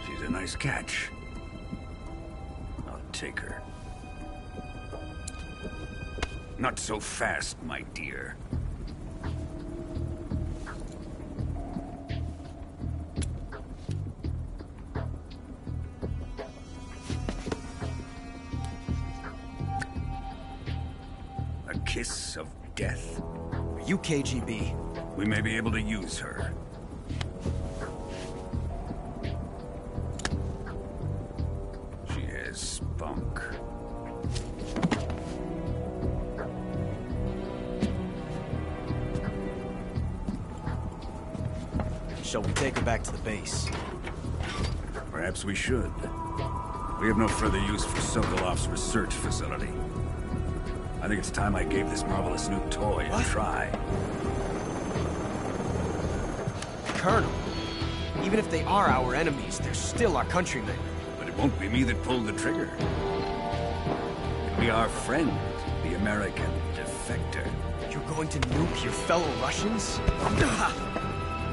She's a nice catch. I'll take her. Not so fast, my dear. A kiss of death? Are you KGB? We may be able to use her. She has spunk. Shall we take her back to the base? Perhaps we should. We have no further use for Sokolov's research facility. I think it's time I gave this marvelous new toy a try. Colonel, even if they are our enemies, they're still our countrymen. But it won't be me that pulled the trigger. It'll be our friend, the American defector. You're going to nuke your fellow Russians?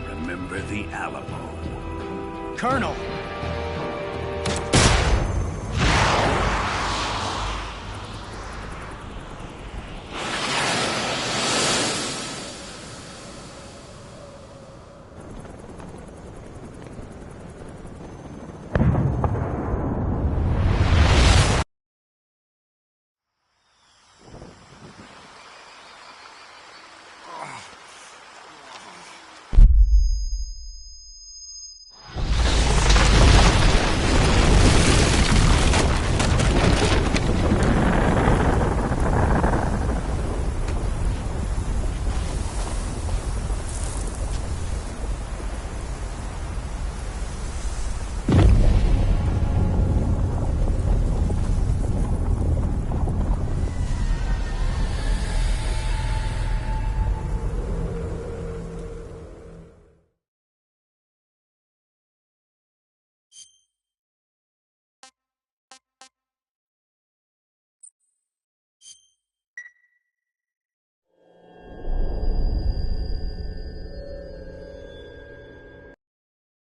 Remember the Alamo. Colonel!